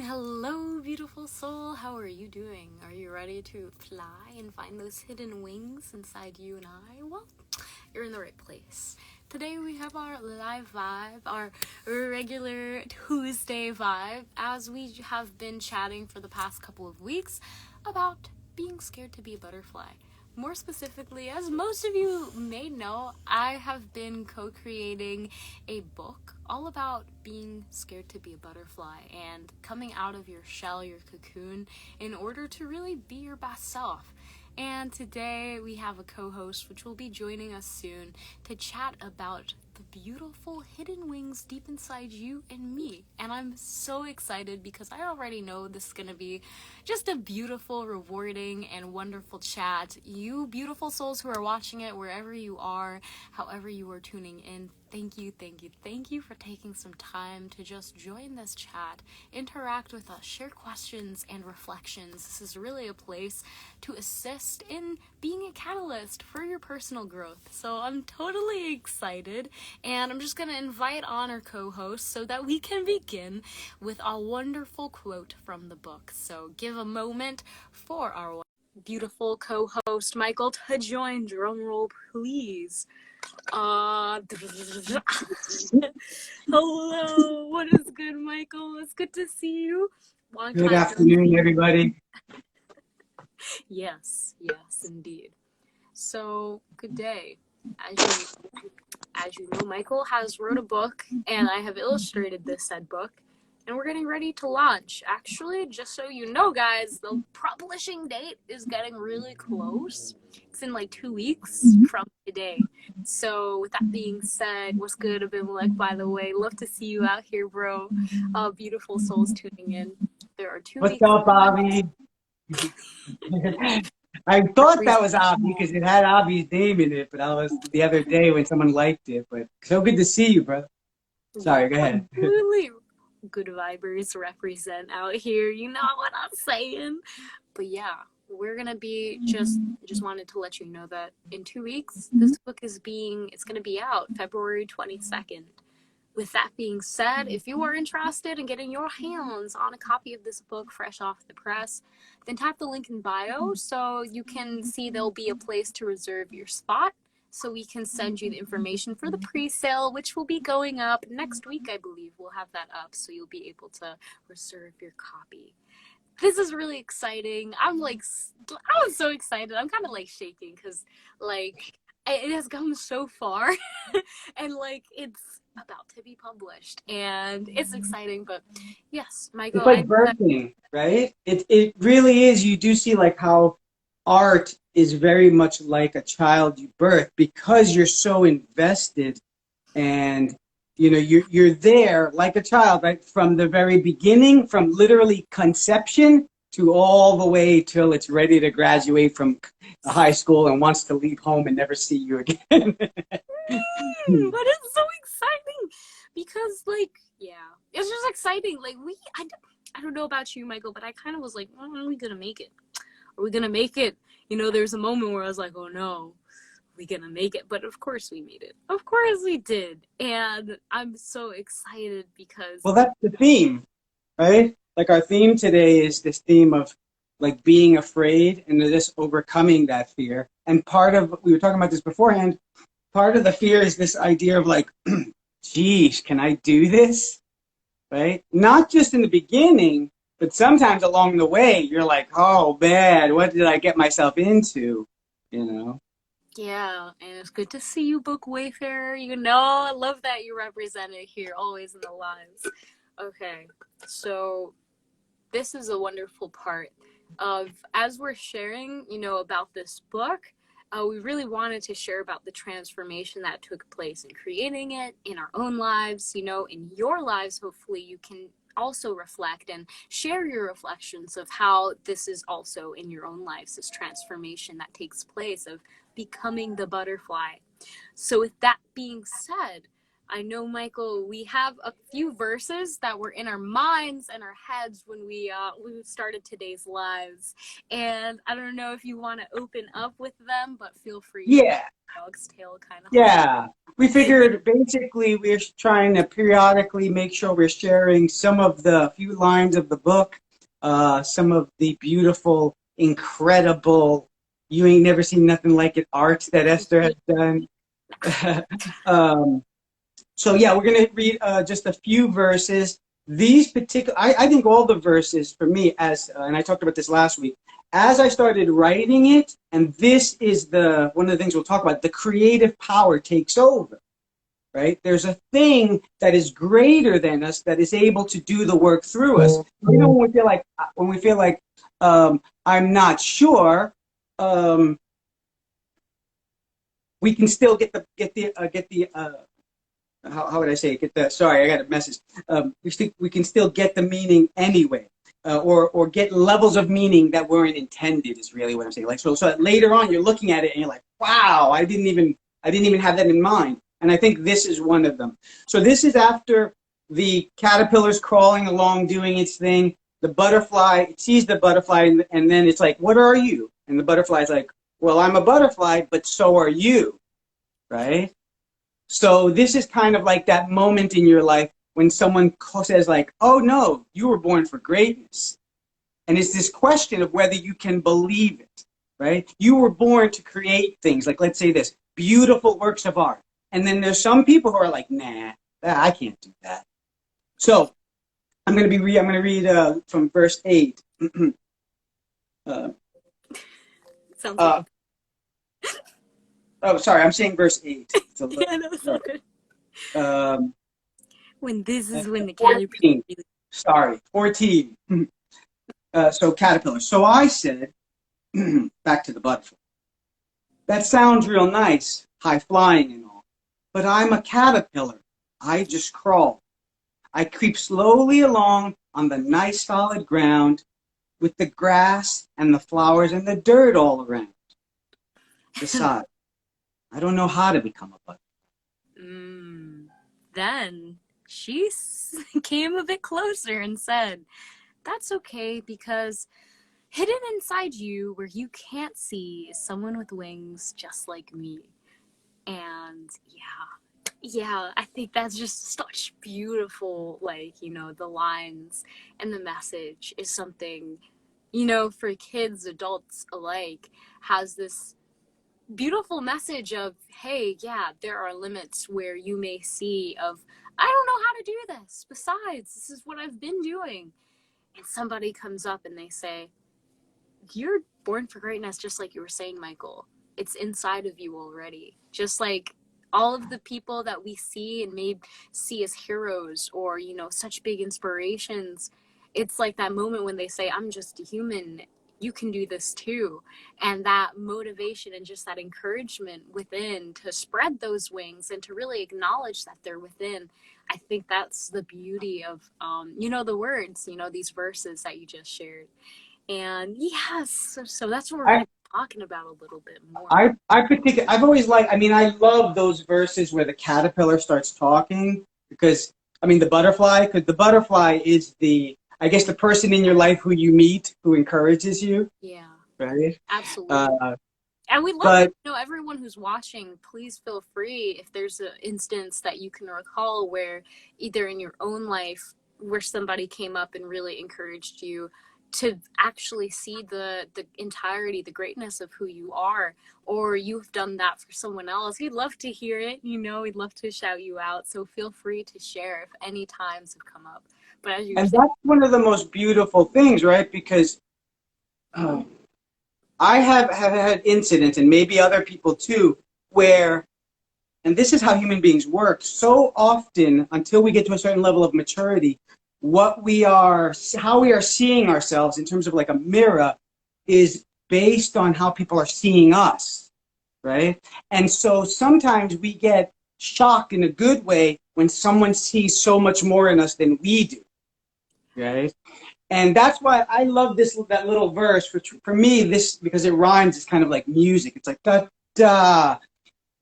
Hello, beautiful soul. How are you doing? Are you ready to fly and find those hidden wings inside you and I? Well, you're in the right place. Today we have our live vibe, our regular Tuesday vibe, as we have been chatting for the past couple of weeks about being scared to be a butterfly. More specifically, as most of you may know, I have been co-creating a book all about being scared to be a butterfly and coming out of your shell, your cocoon, in order to really be your best self. And today we have a co-host which will be joining us soon to chat about the beautiful hidden wings deep inside you and me. And I'm so excited because I already know this is going to be just a beautiful, rewarding, and wonderful chat. You beautiful souls who are watching it, wherever you are, however you are tuning in, thank you for taking some time to just join this chat, interact with us, share questions and reflections. This is really a place to assist in being a catalyst for your personal growth. So I'm totally excited, and I'm just going to invite on our co-host so that we can begin with a wonderful quote from the book. So give a moment for our beautiful co-host Michael to join. Drum roll, please. Hello, what is good, Michael? It's good to see you. Good afternoon, everybody. Yes, indeed. So, good day. As you know, Michael has wrote a book, and I have illustrated this said book, and we're getting ready to launch. Actually, just so you know, guys, the publishing date is getting really close. It's in like 2 weeks from today. So with that being said, what's good, Abimelech, by the way? Love to see you out here, bro. Beautiful souls tuning in. There are 2 weeks. What's up, Avi? I thought that was Avi because it had Avi's name in it, but I was the other day when someone liked it. But so good to see you, brother. Sorry, go ahead. Absolutely. Good vibers represent out here. You know what I'm saying? But yeah, we're gonna be just wanted to let you know that in 2 weeks this book it's gonna be out February 22nd. With that being said, if you are interested in getting your hands on a copy of this book fresh off the press, then tap the link in bio so you can see there'll be a place to reserve your spot, so we can send you the information for the pre-sale, which will be going up next week, I believe. We'll have that up, so you'll be able to reserve your copy. This is really exciting. I was so excited. I'm kind of like shaking because it has come so far and it's about to be published and it's exciting. But yes, Michael, It's like birthing, right? It really is. You do see like how art is very much like a child you birth because you're so invested, and you know you're there like a child, right, from the very beginning, from literally conception to all the way till it's ready to graduate from high school and wants to leave home and never see you again. But it's so exciting because it's just exciting. I don't know about you, Michael, but I kind of was like, are we gonna make it? Are we gonna make it? You know, there's a moment where I was like, oh no, are we gonna make it? But of course we made it. Of course we did. And I'm so excited because... Well, that's the theme, right? Like our theme today is this theme of like being afraid and just overcoming that fear. And we were talking about this beforehand, part of the fear is this idea of like, geez, can I do this? Right? Not just in the beginning, but sometimes along the way, you're like, oh, man, what did I get myself into? You know? Yeah, and it's good to see you, Book Wayfarer. You know, I love that you represented here, always in the lives. Okay, so this is a wonderful part of, as we're sharing, about this book, we really wanted to share about the transformation that took place in creating it, in our own lives, in your lives. Hopefully you can also reflect and share your reflections of how this is also in your own lives, this transformation that takes place of becoming the butterfly. So with that being said, I know, Michael, we have a few verses that were in our minds and our heads when we started today's lives. And I don't know if you want to open up with them, but feel free to Yeah, dog's tail kind of hold. yeah. We figured basically we're trying to periodically make sure we're sharing some of the few lines of the book, some of the beautiful, incredible, you ain't never seen nothing like it art that Esther has done. um, So yeah, we're going to read just a few verses. These particular, I think all the verses for me, as and I talked about this last week, as I started writing it, and this is the one of the things we'll talk about. The creative power takes over, right? There's a thing that is greater than us that is able to do the work through us. You know, when we feel like I'm not sure, we can still get the how would I say it? Get the sorry, I got a message. We can still get the meaning anyway, or get levels of meaning that weren't intended. Is really what I'm saying. Like so later on, you're looking at it and you're like, wow, I didn't even have that in mind. And I think this is one of them. So this is after the caterpillar's crawling along, doing its thing. The butterfly sees the butterfly, and then it's like, what are you? And the butterfly's like, well, I'm a butterfly, but so are you, right? So this is kind of like that moment in your life when someone says like, oh no, you were born for greatness. And it's this question of whether you can believe it, right? You were born to create things, like let's say this, beautiful works of art. And then there's some people who are like, nah, I can't do that. So I'm going to read from verse 8. Sounds like Oh, sorry, I'm saying verse 8. yeah, no, it's all good. When the caterpillar 14. Sorry, 14. So caterpillar. So I said, back to the butterfly. That sounds real nice, high flying and all. But I'm a caterpillar. I just crawl. I creep slowly along on the nice solid ground with the grass and the flowers and the dirt all around. Besides, I don't know how to become a butterfly. Then she came a bit closer and said, that's okay, because hidden inside you where you can't see is someone with wings just like me. And yeah, I think that's just such beautiful, like, the lines and the message is something, for kids, adults alike, has this beautiful message of, hey, yeah, there are limits where you may see of, I don't know how to do this. Besides, this is what I've been doing. And somebody comes up and they say, you're born for greatness, just like you were saying, Michael. It's inside of you already. Just like all of the people that we see and may see as heroes or, such big inspirations. It's like that moment when they say, I'm just a human. You can do this too. And that motivation and just that encouragement within to spread those wings and to really acknowledge that they're within. I think that's the beauty of, the words, these verses that you just shared. And yes, so that's what we're going to be talking about a little bit more. I've always liked, I love those verses where the caterpillar starts talking because, the butterfly, because the butterfly is I guess the person in your life who you meet who encourages you. Yeah. Right? Absolutely. And we love everyone who's watching, please feel free if there's an instance that you can recall where either in your own life where somebody came up and really encouraged you to actually see the entirety, the greatness of who you are, or you've done that for someone else. We'd love to hear it. We'd love to shout you out. So feel free to share if any times have come up. But as you were saying, that's one of the most beautiful things, right? Because I have had incidents, and maybe other people too, where, and this is how human beings work, so often until we get to a certain level of maturity, how we are seeing ourselves in terms of like a mirror is based on how people are seeing us, right? And so sometimes we get shocked in a good way when someone sees so much more in us than we do, right? And that's why I love that little verse. For me, this, because it rhymes, is kind of like music. It's like da da,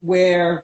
where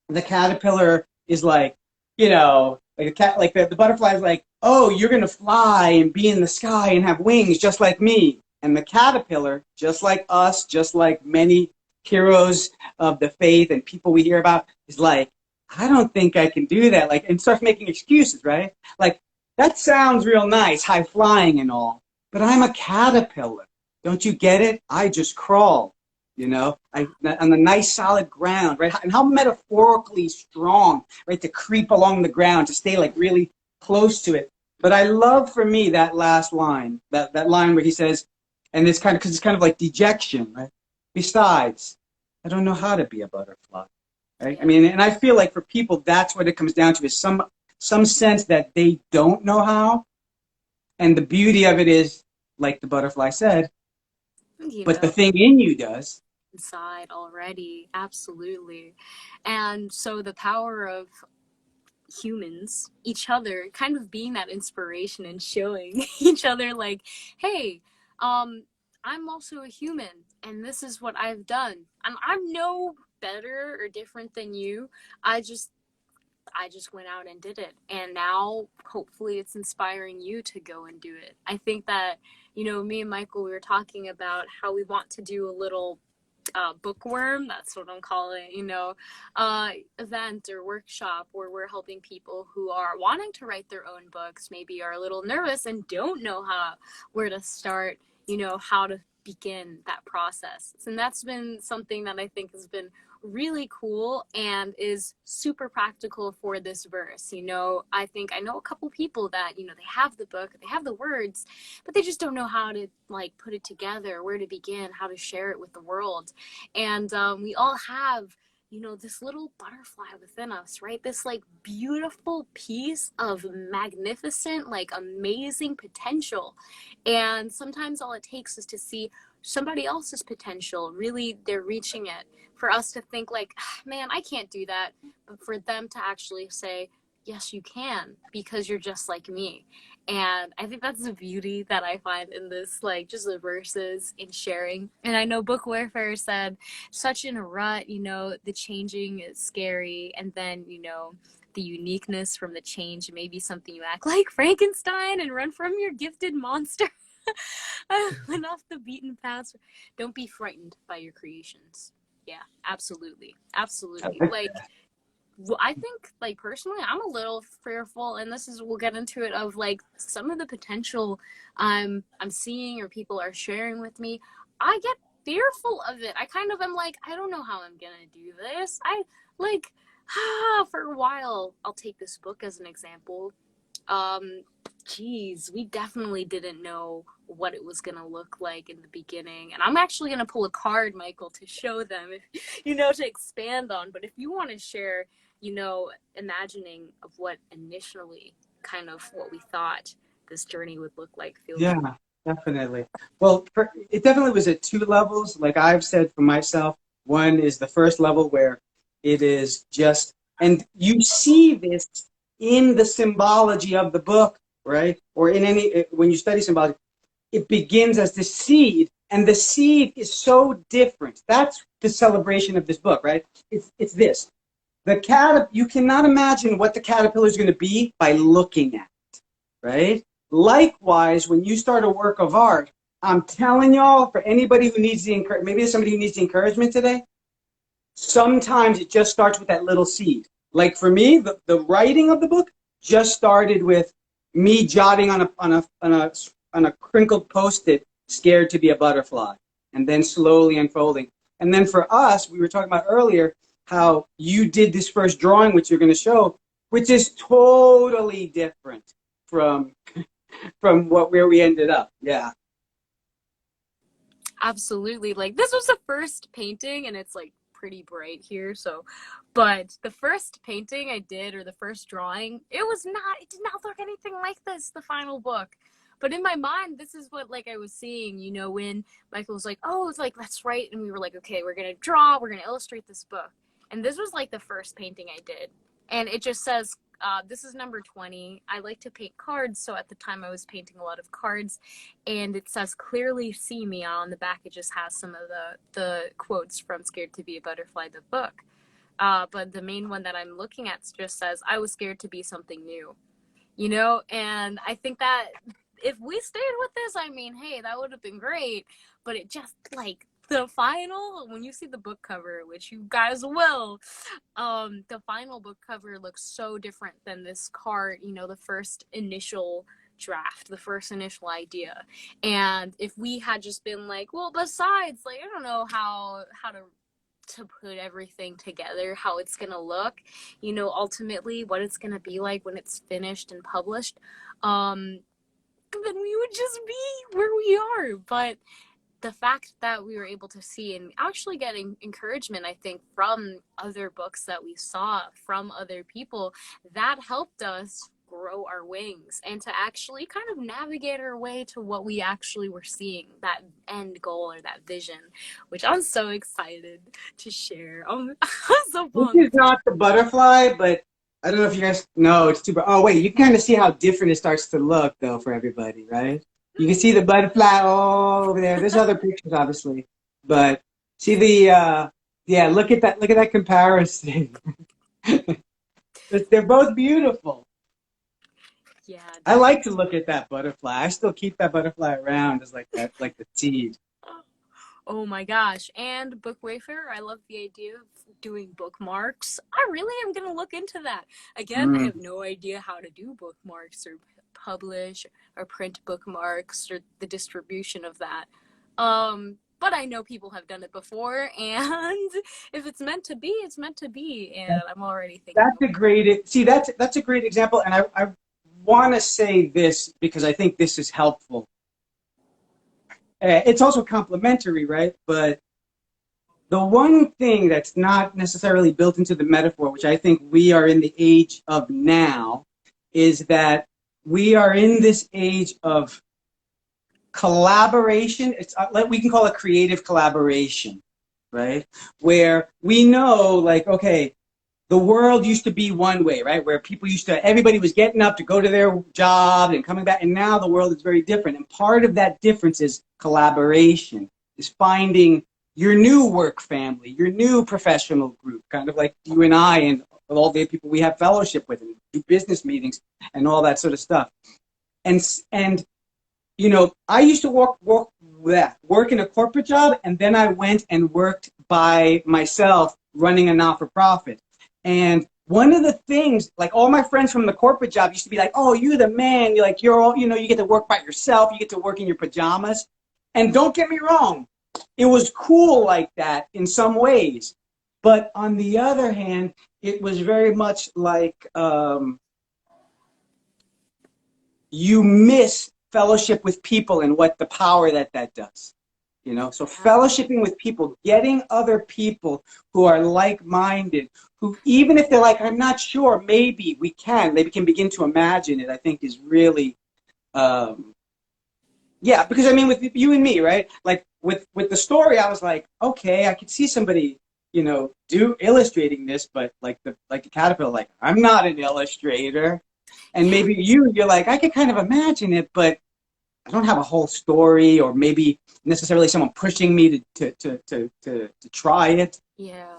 the caterpillar is like, like a cat, like the butterfly is like, oh, you're gonna fly and be in the sky and have wings just like me. And the caterpillar, just like us, just like many heroes of the faith and people we hear about, is like, I don't think I can do that. Like, and starts making excuses, right? Like, that sounds real nice, high flying and all, but I'm a caterpillar. Don't you get it? I just crawl, on the nice solid ground, right? And how metaphorically strong, right, to creep along the ground, to stay like really close to it. But I love for me that last line, that line where he says, and it's kind of, because it's kind of like dejection, right? Besides, I don't know how to be a butterfly, right? I Yeah. mean, and I feel like for people, that's what it comes down to, is some sense that they don't know how. And the beauty of it is, like the butterfly said, You but the know, thing in you does. inside already. Absolutely. And so the power of humans, each other, kind of being that inspiration and showing each other like, hey, um, I'm also a human and this is what I've done. I'm no better or different than you. I just I just went out and did it. And now hopefully it's inspiring you to go and do it. I think that, me and Michael, we were talking about how we want to do a little bookworm, that's what I'm calling, event or workshop where we're helping people who are wanting to write their own books, maybe are a little nervous and don't know where to start, how to begin that process. And that's been something that I think has been really cool and is super practical for this verse. I think I know a couple people that, they have the book, they have the words, but they just don't know how to like put it together, where to begin, how to share it with the world. And we all have, this little butterfly within us, right? This like beautiful piece of magnificent, like amazing potential. And sometimes all it takes is to see somebody else's potential. Really, they're reaching it. For us to think like, man, I can't do that. But for them to actually say, yes, you can, because you're just like me. And I think that's the beauty that I find in this, like just the verses in sharing. And I know Book Warfare said, such in a rut, the changing is scary. And then, the uniqueness from the change may be something you act like Frankenstein and run from your gifted monster. Went off the beaten path. Don't be frightened by your creations. Yeah, absolutely. Absolutely. Like, I think, like, personally, I'm a little fearful, and this is, we'll get into it, of like some of the potential I'm seeing or people are sharing with me. I get fearful of it. I kind of am like, I don't know how I'm gonna do this. I like for a while, I'll take this book as an example. um Geez, we definitely didn't know what it was gonna look like in the beginning, and I'm actually gonna pull a card, Michael, to show them, if to expand on. But if you want to share, imagining of what initially, kind of what we thought this journey would look like, feel Yeah, free. definitely. Well, it definitely was at two levels. Like I've said for myself, one is the first level where it is just, and you see this in the symbology of the book, right? Or in when you study symbology, it begins as the seed, and the seed is so different. That's the celebration of this book, right? It's this. You cannot imagine what the caterpillar is going to be by looking at it, right? Likewise, when you start a work of art, I'm telling y'all, for anybody who needs the encouragement, maybe there's somebody who needs the encouragement today, sometimes it just starts with that little seed. Like for me, the writing of the book just started with me jotting on a crinkled post-it, scared to be a butterfly, and then slowly unfolding. And then for us, we were talking about earlier how you did this first drawing, which you're going to show, which is totally different from where we ended up. Yeah. Absolutely. Like, this was the first painting, and it's like pretty bright here, so, but the first painting I did, or the first drawing, it did not look anything like this, the final book. But in my mind, this is what, like, I was seeing, when Michael was like, oh, it's like, let's write, and we were like, okay, we're gonna draw, we're gonna illustrate this book. And this was like the first painting I did. And it just says, this is number 20. I like to paint cards, so at the time I was painting a lot of cards, and it says clearly see me on the back. It just has some of the quotes from Scared to be a Butterfly, the book. But the main one that I'm looking at just says, I was scared to be something new, you know? And I think that if we stayed with this, I mean, hey, that would have been great. But it just, like, the final, when you see the book cover, which you guys will, the final book cover looks so different than this card, you know, the first initial draft, the first initial idea. And if we had just been like, well, besides, like, I don't know how to put everything together, how it's gonna look, you know, ultimately what it's gonna be like when it's finished and published, then we would just be where we are. But the fact that we were able to see and actually getting encouragement, I think, from other books that we saw, from other people, that helped us grow our wings and to actually kind of navigate our way to what we actually were seeing, that end goal or that vision, which I'm so excited to share. I'm so This pumped. is not the butterfly, but I don't know if you guys know it's too. Oh wait, you can kind of see how different it starts to look though for everybody, right? You can see the butterfly all over there. There's other pictures, obviously, but see the yeah. Look at that! Look at that comparison. They're both beautiful. Yeah, I definitely. like to look at that butterfly. I still keep that butterfly around as like that, like the seed. Oh my gosh. And Book Wayfarer, I love the idea of doing bookmarks. I really am going to look into that. Again, I Mm. have no idea how to do bookmarks or publish or print bookmarks or the distribution of that. But I know people have done it before, and if it's meant to be, it's meant to be. And I'm already thinking, That's a great. See, that's a great example, and I want to say this because I think this is helpful. It's also complementary, right? But the one thing that's not necessarily built into the metaphor, which I think we are in the age of now, is that we are in this age of collaboration. It's we can call it creative collaboration, right? Where we know, like, okay, the world used to be one way, right? Where people used to, everybody was getting up to go to their job and coming back. And now the world is very different. And part of that difference is collaboration, is finding your new work family, your new professional group, kind of like you and I and all the people we have fellowship with and do business meetings and all that sort of stuff. And you know, I used to work in a corporate job, and then I went and worked by myself running a not-for-profit. And one of the things, like all my friends from the corporate job used to be like, "Oh, you're the man. You're like you're all, you know, you get to work by yourself. You get to work in your pajamas." And don't get me wrong, it was cool like that in some ways. But on the other hand, it was very much like you miss fellowship with people and what the power that does, you know. So fellowshipping with people, getting other people who are like-minded, who, even if they're like, I'm not sure, maybe they can begin to imagine it, I think is really yeah. Because I mean, with you and me, right, like with the story, I was like, okay, I could see somebody, you know, do illustrating this, but like the caterpillar, like, I'm not an illustrator. And yeah. maybe you're like, I could kind of imagine it, but I don't have a whole story, or maybe necessarily someone pushing me to try it. Yeah.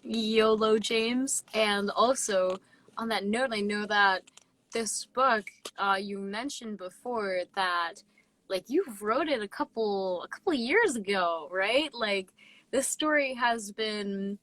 YOLO, James. And also, on that note, I know that this book, you mentioned before that, like, you wrote it a couple years ago, right? Like, this story has been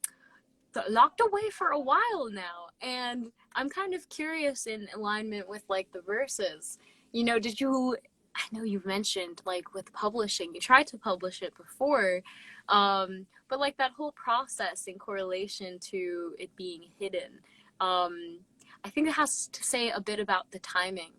locked away for a while now, and I'm kind of curious in alignment with like the verses. You know, did you? I know you've mentioned like with publishing, you tried to publish it before, but like that whole process in correlation to it being hidden. Um, I think it has to say a bit about the timing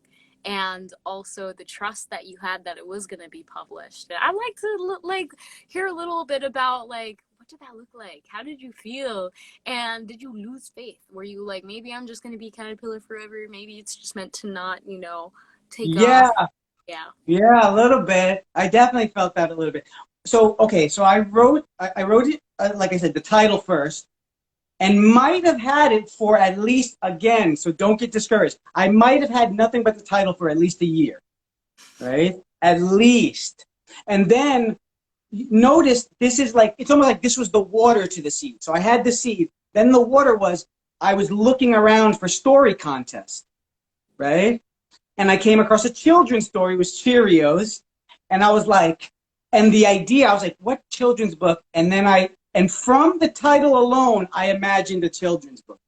and also the trust that you had that it was going to be published. And I'd like to like hear a little bit about like what did that look like? How did you feel? And did you lose faith? Were you like, maybe I'm just going to be caterpillar forever? Maybe it's just meant to not, you know, take Yeah, off. Yeah. yeah, a little bit. I definitely felt that a little bit. So okay, so I wrote it like I said, the title first, and might have had it for at least, again, so don't get discouraged. I might have had nothing but the title for at least a year, right? At least. And then notice this is like, it's almost like this was the water to the seed. So I had the seed, Then the water was, I was looking around for story contests, right? And I came across a children's story, it was Cheerios. And I was like, and the idea, I was like, what children's book? And from the title alone, I imagined a children's book.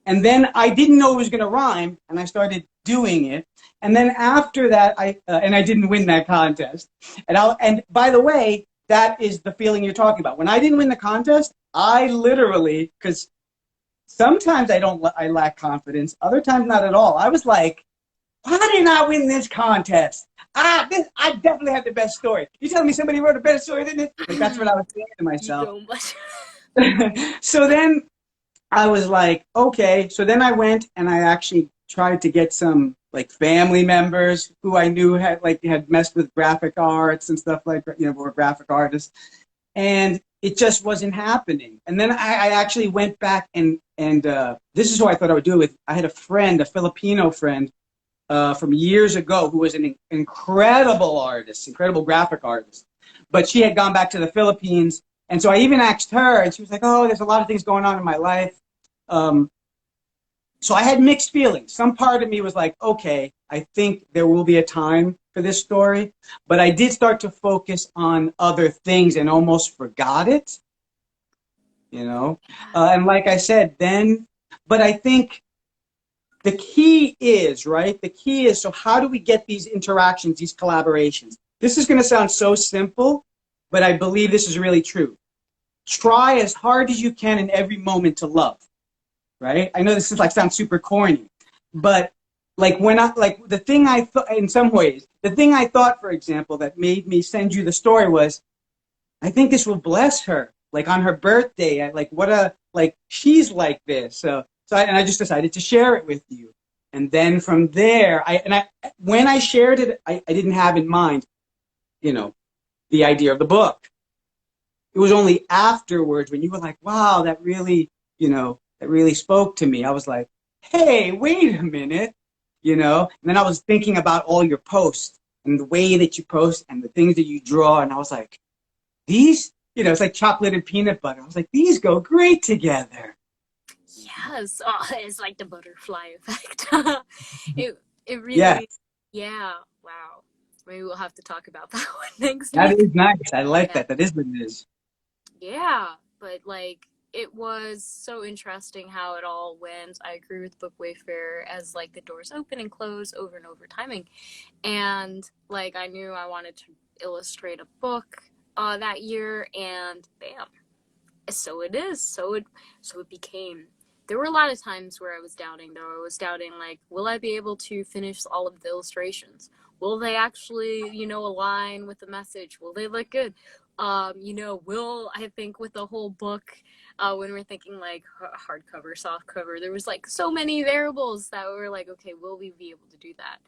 And then I didn't know it was going to rhyme, and I started doing it. And then after that, and I didn't win that contest. And by the way, that is the feeling you're talking about. When I didn't win the contest, I literally, because sometimes I lack confidence, other times not at all. I was like, why didn't I win this contest? I definitely have the best story. You telling me somebody wrote a better story than this? Like, that's what I was saying to myself. So then I was like, okay. So then I went and I actually tried to get some like family members who I knew had messed with graphic arts and stuff like that, were graphic artists. And it just wasn't happening. And then I actually went back and this is who I thought I would do it with. I had a friend, a Filipino friend from years ago who was an incredible artist, incredible graphic artist. But she had gone back to the Philippines. And so I even asked her, and she was like, oh, there's a lot of things going on in my life. So I had mixed feelings. Some part of me was like, okay, I think there will be a time for this story. But I did start to focus on other things and almost forgot it, And like I said, but I think the key is, right? The key is, so how do we get these interactions, these collaborations? This is going to sound so simple, but I believe this is really true. Try as hard as you can in every moment to love, right? I know this sounds super corny, but the thing I thought, in some ways, the thing I thought, for example, that made me send you the story was, I think this will bless her, like on her birthday, she's like this. So I just decided to share it with you. And then from there, when I shared it, I didn't have in mind, the idea of the book. It was only afterwards when you were like, wow, that really spoke to me. I was like, hey, wait a minute, And then I was thinking about all your posts and the way that you post and the things that you draw. And I was like, these, it's like chocolate and peanut butter. I was like, these go great together. Yes. Oh, it's like the butterfly effect. it really, yeah. Wow. Maybe we'll have to talk about that one next That week. is nice. I like that. That is what it is. Yeah, but it was so interesting how it all went. I agree with Book Wayfarer as the doors open and close over and over timing. And I knew I wanted to illustrate a book that year, and bam. So it is. So it became. There were a lot of times where I was doubting, though. I was doubting, will I be able to finish all of the illustrations? Will they actually, align with the message? Will they look good? I think with the whole book, when we're thinking hardcover, softcover, there was so many variables that were okay, will we be able to do that?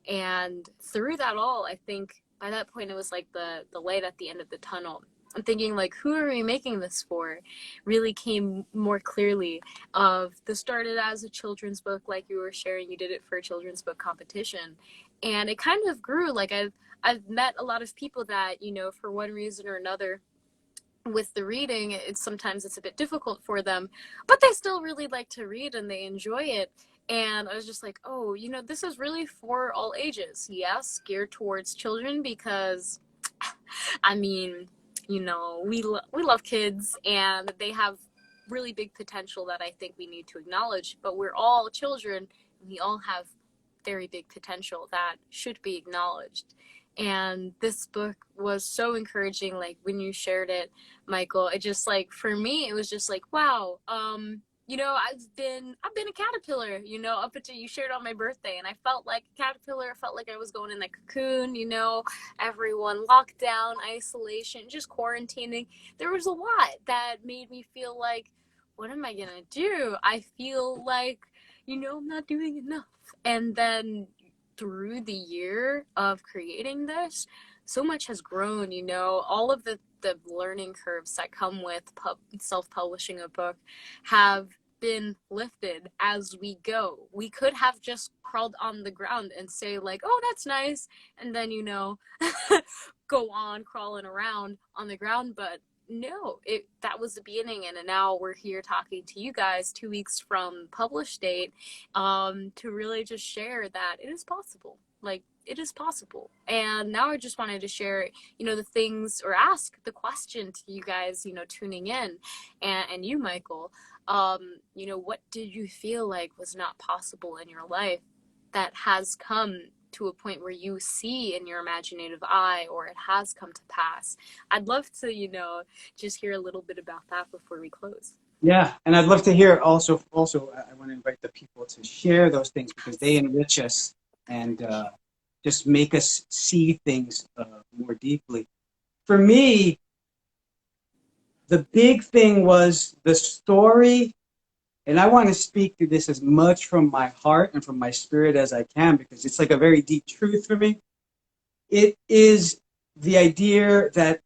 And through that all, I think by that point it was the light at the end of the tunnel. I'm thinking who are we making this for? Really came more clearly of this started as a children's book, like you were sharing. You did it for a children's book competition, and it kind of grew. I've met a lot of people that for one reason or another, with the reading, sometimes it's a bit difficult for them, but they still really like to read and they enjoy it. And I was just like, oh, this is really for all ages. Yes, geared towards children because, I mean, we love kids and they have really big potential that I think we need to acknowledge. But we're all children and we all have very big potential that should be acknowledged. And this book was so encouraging. When you shared it, Michael, it just for me, it was just wow. I've been a caterpillar, up until you shared on my birthday, and I felt like a caterpillar. I felt like I was going in a cocoon, everyone locked down, isolation, just quarantining. There was a lot that made me feel like, what am I gonna do? I feel like, I'm not doing enough. And then through the year of creating this, so much has grown, all of the learning curves that come with self-publishing a book have been lifted as we go. We could have just crawled on the ground and say oh, that's nice, and then go on crawling around on the ground, but no, that was the beginning, and now we're here talking to you guys 2 weeks from publish date, to really just share that it is possible. Like, it is possible. And now I just wanted to share, the things, or ask the question to you guys, tuning in, and you, Michael. What did you feel like was not possible in your life that has come to a point where you see in your imaginative eye, or it has come to pass? I'd love to, just hear a little bit about that before we close. Yeah, and I'd love to hear also, I want to invite the people to share those things because they enrich us and just make us see things more deeply. For me, the big thing was the story, and I want to speak to this as much from my heart and from my spirit as I can because it's like a very deep truth for me. It is the idea that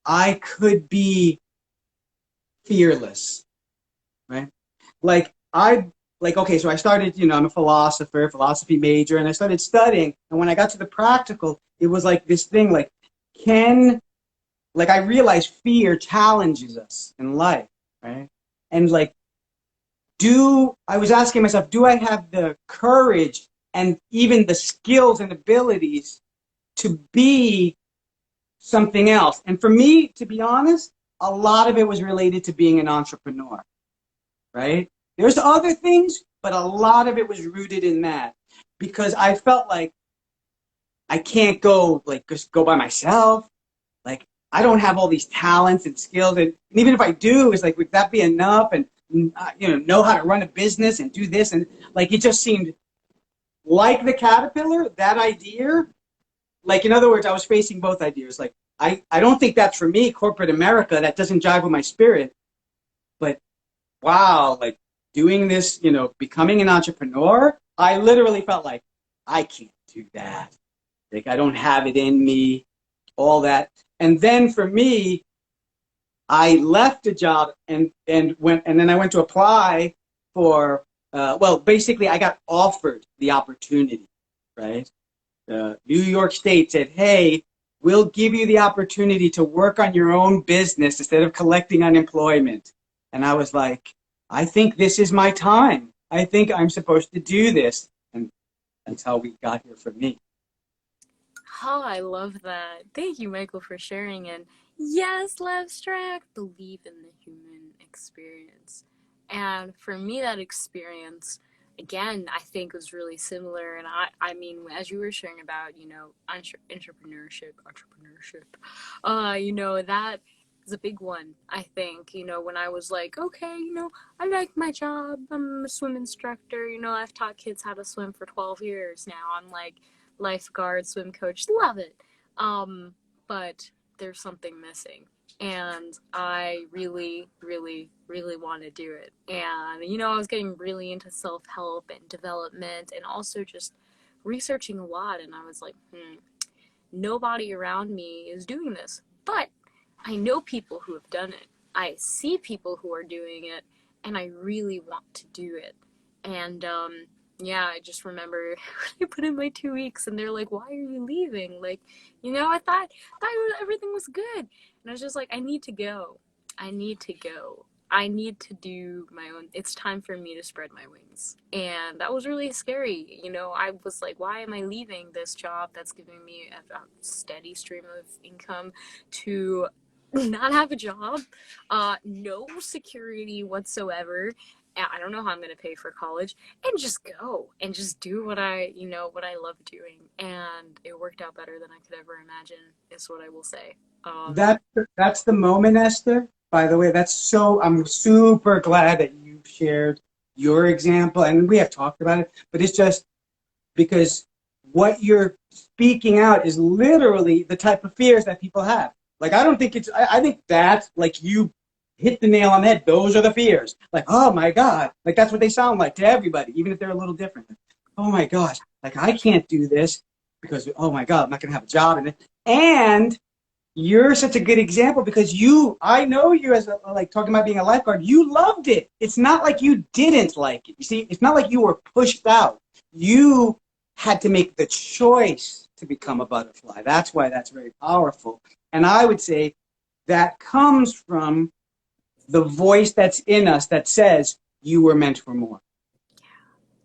I could be fearless, right? Okay, so I started, I'm a philosophy major, and I started studying. And when I got to the practical, it was like this thing, I realized fear challenges us in life, right? And I was asking myself, do I have the courage and even the skills and abilities to be something else? And for me, to be honest, a lot of it was related to being an entrepreneur, right? There's other things, but a lot of it was rooted in that because I felt like I can't just go by myself. I don't have all these talents and skills, and even if I do, it's like, would that be enough? And know how to run a business and do this, and it just seemed like the caterpillar. That idea, in other words, I was facing both ideas. I don't think that's for me, corporate America. That doesn't jive with my spirit. But wow, doing this, becoming an entrepreneur, I literally felt like I can't do that. I don't have it in me, all that. And then for me, I left a job and then I went to apply for, basically I got offered the opportunity, right? New York State said, hey, we'll give you the opportunity to work on your own business instead of collecting unemployment. And I was like, I think this is my time. I think I'm supposed to do this. And that's how we got here for me. Oh, I love that. Thank you, Michael, for sharing. And yes, Abstract, believe in the human experience. And for me, that experience, again, I think was really similar. And I mean, as you were sharing about, entrepreneurship, that is a big one, I think. When I was like, okay, I like my job. I'm a swim instructor. I've taught kids how to swim for 12 years now. I'm like, lifeguard, swim coach, love it. But there's something missing. And I really, really, really want to do it. And, I was getting really into self-help and development and also just researching a lot. And I was like, nobody around me is doing this. But I know people who have done it. I see people who are doing it. And I really want to do it. And, yeah, I just remember I put in my 2 weeks and they're like, why are you leaving? I thought everything was good. And I was just like, I need to go. I need to do my own. It's time for me to spread my wings. And that was really scary. I was like, why am I leaving this job that's giving me a steady stream of income to not have a job, no security whatsoever. I don't know how I'm going to pay for college, and just go and just do what I love doing. And it worked out better than I could ever imagine, is what I will say. That's the moment, Esther. By the way, I'm super glad that you shared your example, and we have talked about it, but it's just because what you're speaking out is literally the type of fears that people have. I think that's you hit the nail on the head. Those are the fears. Oh my God. That's what they sound like to everybody, even if they're a little different. Oh my gosh. I can't do this because, oh my God, I'm not going to have a job in it. And you're such a good example because I know you as talking about being a lifeguard, you loved it. It's not like you didn't like it. You see, it's not like you were pushed out. You had to make the choice to become a butterfly. That's why that's very powerful. And I would say that comes from the voice that's in us that says you were meant for more.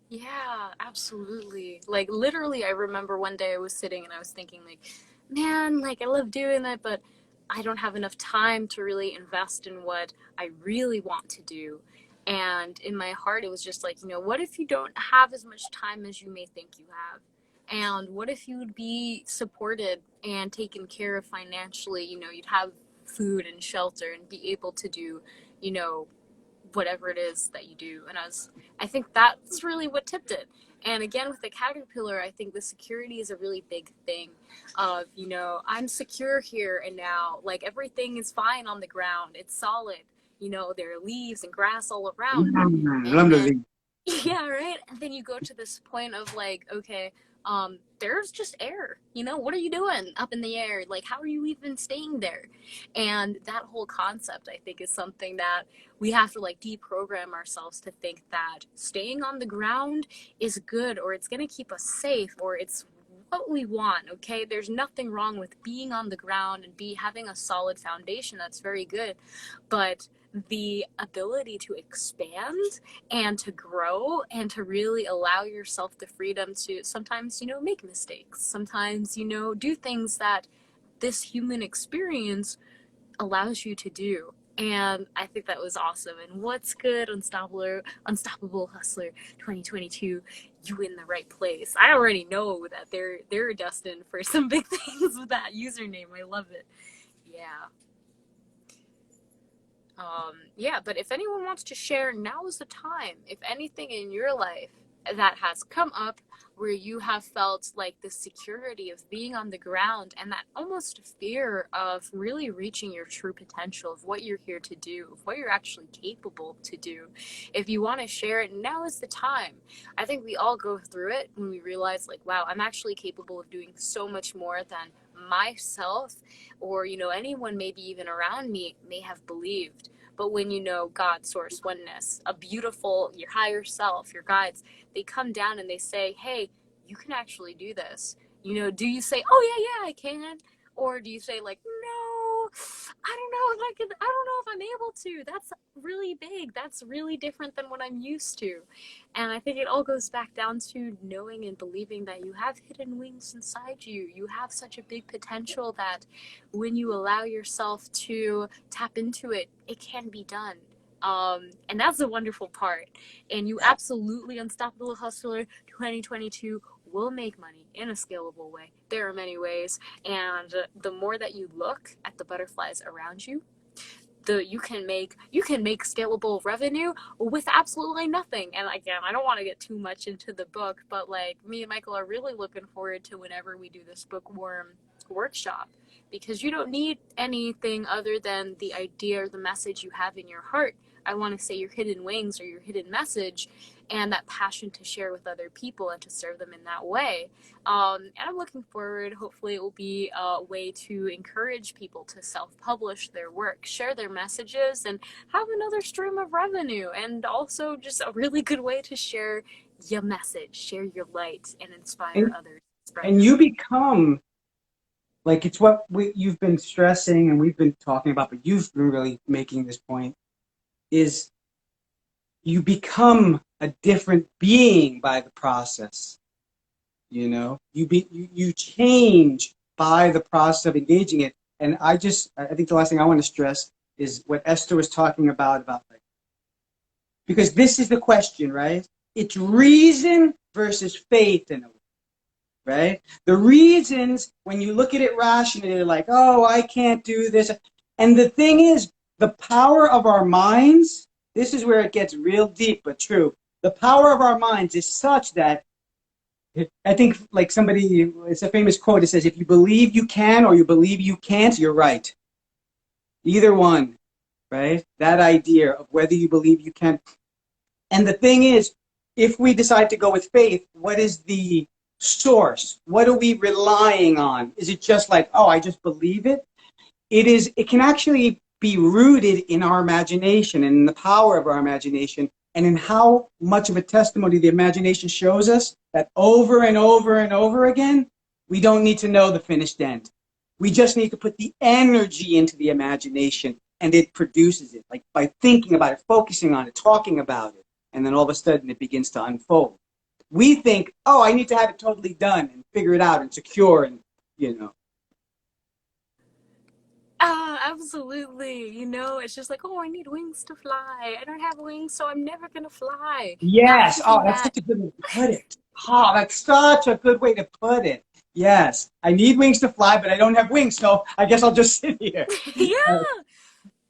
Yeah, absolutely. Like literally I remember one day I was sitting and I was thinking like, man, like I love doing that, but I don't have enough time to really invest in what I really want to do. And in my heart it was just like, what if you don't have as much time as you may think you have? And what if you would be supported and taken care of financially? You'd have food and shelter and be able to do, you know, whatever it is that you do. And I think that's really what tipped it. And again, with the caterpillar, I think the security is a really big thing of, I'm secure here and now, like everything is fine on the ground. It's solid. There are leaves and grass all around. And then yeah, right. And then you go to this point of like, okay, there's just air. What are you doing up in the air? Like, how are you even staying there? And that whole concept, I think, is something that we have to like deprogram ourselves to think that staying on the ground is good, or it's gonna keep us safe, or it's what we want. Okay, there's nothing wrong with being on the ground and having a solid foundation. That's very good, but the ability to expand and to grow and to really allow yourself the freedom to sometimes, make mistakes, sometimes, do things that this human experience allows you to do. And I think that was awesome. And what's good, Unstoppable Hustler 2022? You in the right place. I already know that they're destined for some big things with that username. I love it. Yeah. Yeah, but if anyone wants to share, now is the time. If anything in your life that has come up where you have felt like the security of being on the ground and that almost fear of really reaching your true potential of what you're here to do, of what you're actually capable to do, if you want to share it, now is the time. I think we all go through it when we realize like, wow, I'm actually capable of doing so much more than myself or anyone maybe even around me may have believed. But when God, source, oneness, your higher self, your guides, they come down and they say, hey, you can actually do this. Do you say, oh yeah, I can? Or do you say like, no, I don't know if I could, I don't know if I'm able to. That's really big. That's really different than what I'm used to. And I think it all goes back down to knowing and believing that you have hidden wings inside you. You have such a big potential that when you allow yourself to tap into it, it can be done. And that's the wonderful part. And you absolutely, Unstoppable Hustler 2022, will make money in a scalable way. There are many ways. And the more that you look at the butterflies around you, you can make scalable revenue with absolutely nothing. And again, I don't want to get too much into the book, but like me and Michael are really looking forward to whenever we do this bookworm workshop, because you don't need anything other than the idea or the message you have in your heart. I want to say your hidden wings or your hidden message and that passion to share with other people and to serve them in that way. And I'm looking forward. Hopefully it will be a way to encourage people to self-publish their work, share their messages, and have another stream of revenue. And also just a really good way to share your message, share your light, and inspire others. And you become, like, it's what you've been stressing and we've been talking about, but you've been really making this point, is you become a different being by the process. You change by the process of engaging it. And I think the last thing I want to stress is what Esther was talking about like, because this is the question, right? It's reason versus faith in a way, right? The reasons, when you look at it rationally, they're like, oh, I can't do this. And the thing is, the power of our minds, this is where it gets real deep, but true. The power of our minds is such that I think, like it's a famous quote. It says, if you believe you can or you believe you can't, you're right. Either one, right? That idea of whether you believe you can. And the thing is, if we decide to go with faith, what is the source? What are we relying on? Is it just like, oh, I just believe it? It can actually be rooted in our imagination and in the power of our imagination and in how much of a testimony the imagination shows us that over and over and over again, we don't need to know the finished end. We just need to put the energy into the imagination, and it produces it, like by thinking about it, focusing on it, talking about it, and then all of a sudden it begins to unfold. We think, oh, I need to have it totally done and figure it out and secure and, you know. Absolutely. You know, it's just like, oh, I need wings to fly. I don't have wings, so I'm never gonna fly. Not Yes. Oh, thinking that's that. such a good way to put it. Oh, that's such a good way to put it. Yes. I need wings to fly, but I don't have wings, so I guess I'll just sit here. Yeah.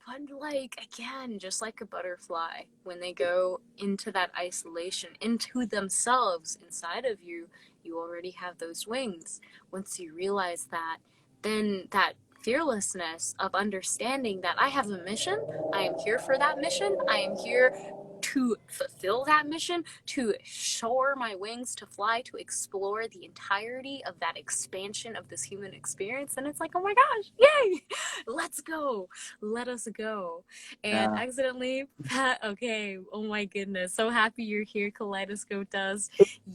But like again, just like a butterfly, when they go into that isolation, into themselves, inside of you, you already have those wings. Once you realize that, then that fearlessness of understanding that I have a mission, I am here for that mission, I am here to fulfill that mission, to soar my wings, to fly, to explore the entirety of that expansion of this human experience. And it's like, oh my gosh, yay, let's go, let us go. And Yeah. accidentally, okay, oh my goodness, so happy you're here, Kaleidoscope does.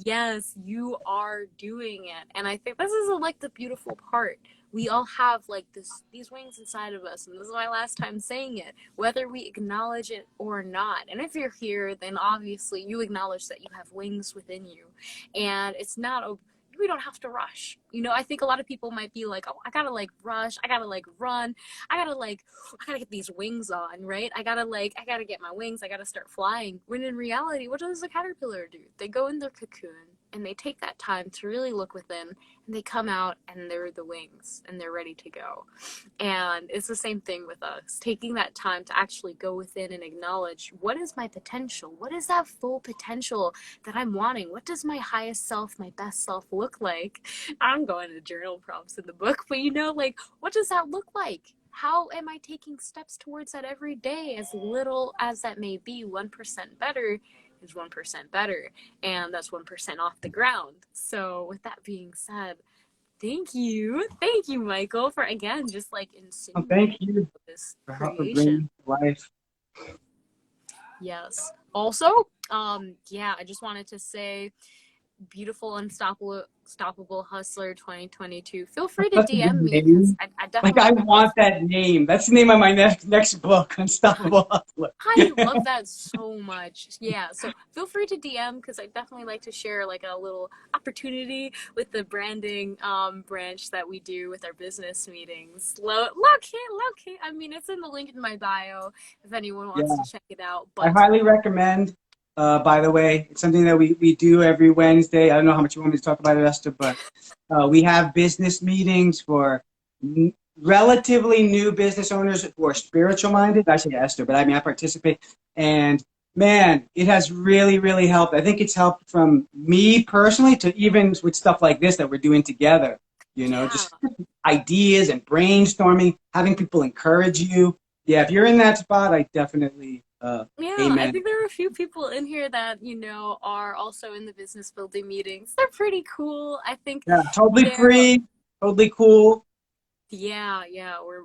Yes, you are doing it. And I think this is like the beautiful part. We all have like these wings inside of us, and this is my last time saying it, whether we acknowledge it or not. And if you're here, then obviously you acknowledge that you have wings within you, and it's not a, we don't have to rush. You know, I think a lot of people might be like, oh, I gotta like rush, I gotta like run, I gotta get these wings on, right? I gotta get my wings, I gotta start flying. When in reality, what does a caterpillar do? They go in their cocoon and they take that time to really look within, and they come out and they're the wings and they're ready to go. And it's the same thing with us, taking that time to actually go within and acknowledge, what is my potential? What is that full potential that I'm wanting? What does my highest self, my best self look like? I'm going to journal prompts in the book, but you know, like, what does that look like? How am I taking steps towards that every day? As little as that may be, 1% better is 1% better, and that's 1% off the ground. So with that being said, thank you, Michael, for again just like Well, thank insinuating you this for creation. bringing to life. Yes. Also, yeah, I just wanted to say, beautiful, unstoppable hustler 2022. Feel free to That's a DM good me, because name. I Like, I definitely would love. want that name. That's the name of my next book, Unstoppable Hustler. I love that so much. Yeah, so feel free to DM, because I definitely like to share like a little opportunity with the branding branch that we do with our business meetings. Low key. I mean, it's in the link in my bio if anyone wants Yeah. to check it out. I But highly recommend, by the way, it's something that we do every Wednesday. I don't know how much you want me to talk about it, Esther, but we have business meetings for relatively new business owners who are spiritual minded. I say Esther, but I mean, I participate. And man, it has really, really helped. I think it's helped from me personally to even with stuff like this that we're doing together, you know, yeah, just ideas and brainstorming, having people encourage you. Yeah, if you're in that spot, I definitely, yeah, I amen. think there are a few people in here that, you know, are also in the business building meetings. They're pretty cool. I think Yeah, totally they're, free, totally cool. yeah,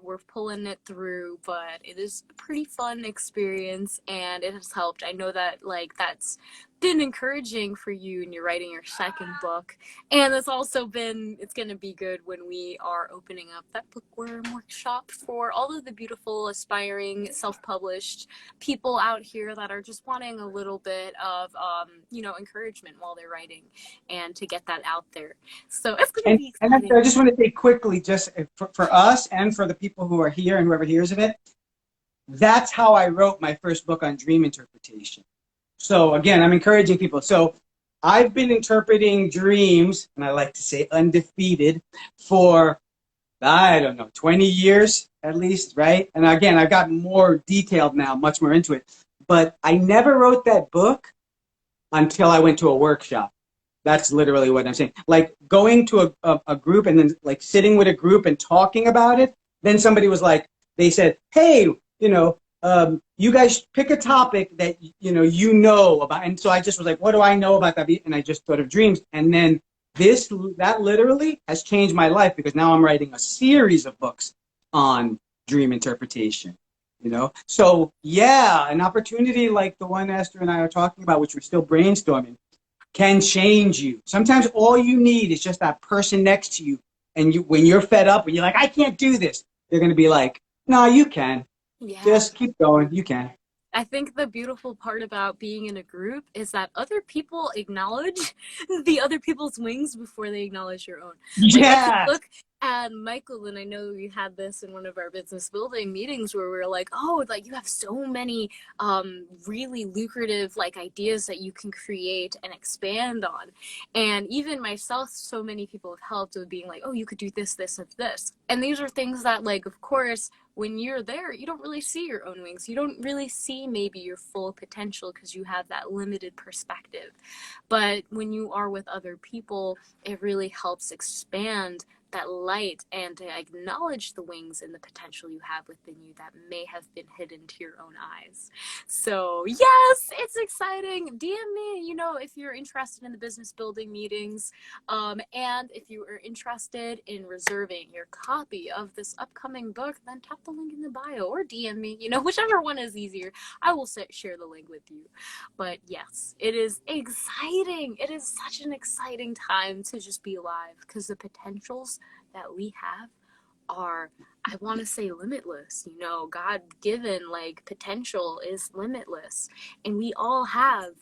we're pulling it through, but it is a pretty fun experience, and it has helped. I know that like that's been encouraging for you and you're writing your second book, and it's going to be good when we are opening up that bookworm workshop for all of the beautiful aspiring self-published people out here that are just wanting a little bit of you know, encouragement while they're writing, and to get that out there. So it's going to be And exciting. I just want to say quickly, just for us and for the people who are here and whoever hears of it, that's how I wrote my first book on dream interpretation. So again, I'm encouraging people. So I've been interpreting dreams, and I like to say undefeated, for, I don't know, 20 years at least, right? And again, I've gotten more detailed now, much more into it. But I never wrote that book until I went to a workshop. That's literally what I'm saying. Like going to a group and then like sitting with a group and talking about it. Then somebody was like, they said, hey, you know, you guys pick a topic that, you know about. And so I just was like, what do I know about that? And I just thought of dreams. And then that literally has changed my life, because now I'm writing a series of books on dream interpretation. So yeah, an opportunity like the one Esther and I are talking about, which we're still brainstorming, can change you. Sometimes all you need is just that person next to you And when you're fed up and you're like, I can't do this, they're going to be like, no, you can. Yeah. Just keep going. You can. I think the beautiful part about being in a group is that other people acknowledge the other people's wings before they acknowledge your own. Like, I could Yeah. look at Michael, and I know we had this in one of our business building meetings where we were like, oh, like you have so many really lucrative like ideas that you can create and expand on. And even myself, so many people have helped with being like, oh, you could do this, this, and this. And these are things that, like, of course, when you're there, you don't really see your own wings. You don't really see maybe your full potential because you have that limited perspective. But when you are with other people, it really helps expand that light and to acknowledge the wings and the potential you have within you that may have been hidden to your own eyes. So yes, it's exciting. DM me, you know, if you're interested in the business building meetings, and if you are interested in reserving your copy of this upcoming book, then tap the link in the bio or DM me, you know, whichever one is easier. I will share the link with you. But yes, it is exciting. It is such an exciting time to just be alive because the potentials that we have are, I want to say, limitless. You know, God given like potential is limitless, and we all have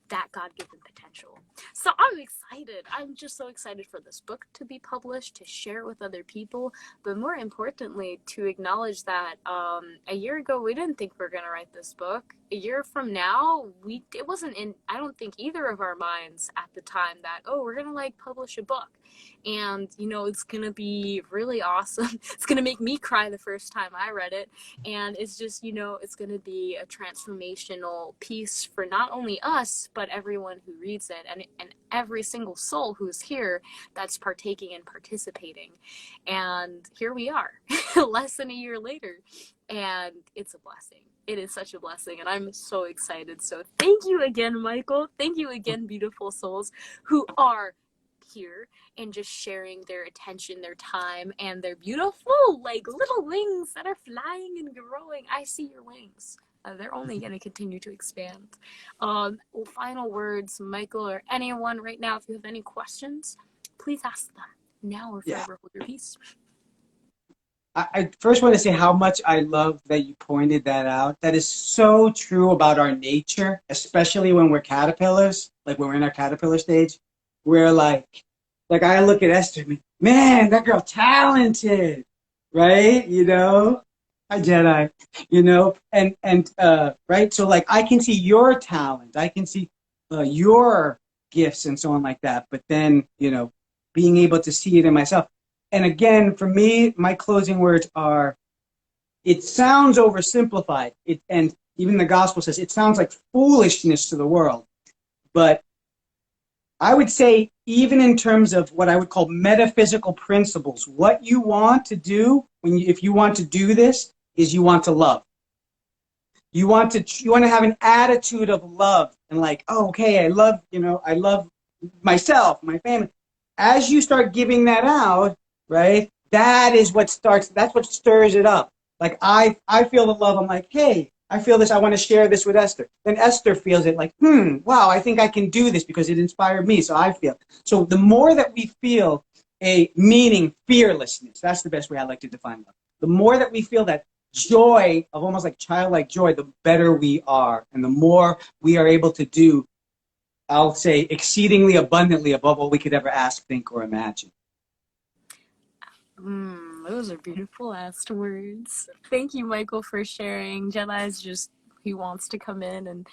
that God-given potential. So I'm excited. I'm just so excited for this book to be published, to share it with other people, but more importantly, to acknowledge that a year ago we didn't think we were going to write this book. A year from now, it wasn't in, I don't think, either of our minds at the time that, oh, we're going to like publish a book. And, you know, it's going to be really awesome. It's going to make me cry the first time I read it. And it's just, you know, it's going to be a transformational piece for not only us, but everyone who reads it and every single soul who's here that's partaking and participating. And here we are, less than a year later. And it's a blessing. It is such a blessing. And I'm so excited. So thank you again, Michael. Thank you again, beautiful souls who are here and just sharing their attention, their time, and their beautiful like little wings that are flying and growing. I see your wings. They're only going to continue to expand. Final words, Michael, or anyone right now, if you have any questions, please ask them now or forever. Hold your peace. I first want to say how much I love that you pointed that out. That is so true about our nature, especially when we're caterpillars, like when we're in our caterpillar stage. We're like I look at Esther, man, that girl talented, right? You know, hi Jedi, you know, and right. So like I can see your talent, I can see your gifts and so on like that. But then, you know, being able to see it in myself. And again, for me, my closing words are: it sounds oversimplified, and even the gospel says it sounds like foolishness to the world, but I would say, even in terms of what I would call metaphysical principles, what you want to do if you want to do this is you want to love. You want to have an attitude of love and like, oh, okay, I love myself, my family. As you start giving that out, right? That's what stirs it up. Like I feel the love. I'm like, hey, I feel this. I want to share this with Esther. Then Esther feels it like, wow, I think I can do this because it inspired me. So I feel. So the more that we feel fearlessness, that's the best way I like to define love. The more that we feel that joy of almost like childlike joy, the better we are. And the more we are able to do, I'll say, exceedingly abundantly above what we could ever ask, think, or imagine. Those are beautiful last words. Thank you, Michael, for sharing. Jedi's just, he wants to come in and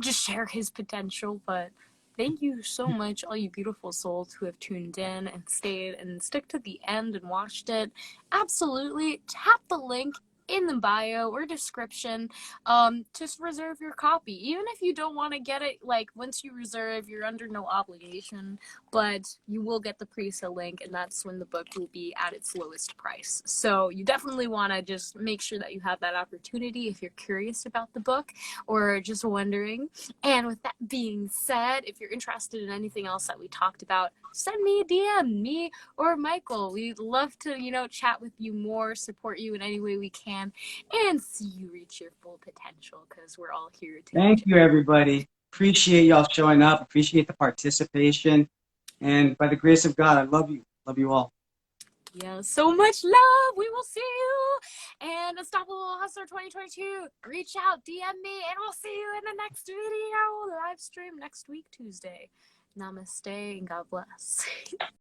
just share his potential, but thank you so much, all you beautiful souls who have tuned in and stayed and stuck to the end and watched it. Absolutely, tap the link in the bio or description to reserve your copy. Even if you don't want to get it, like once you reserve, you're under no obligation, but you will get the pre-sale link, and that's when the book will be at its lowest price. So you definitely want to just make sure that you have that opportunity if you're curious about the book or just wondering. And with that being said, if you're interested in anything else that we talked about, send me a DM, me or Michael. We'd love to, chat with you more, support you in any way we can, and see you reach your full potential, because we're all here to. Thank you, everybody. Appreciate y'all showing up. Appreciate the participation. And by the grace of God, I love you. Love you all. Yeah, so much love. We will see you. And Unstoppable Hustler 2022. Reach out, DM me, and we'll see you in the next video. Live stream next week, Tuesday. Namaste and God bless.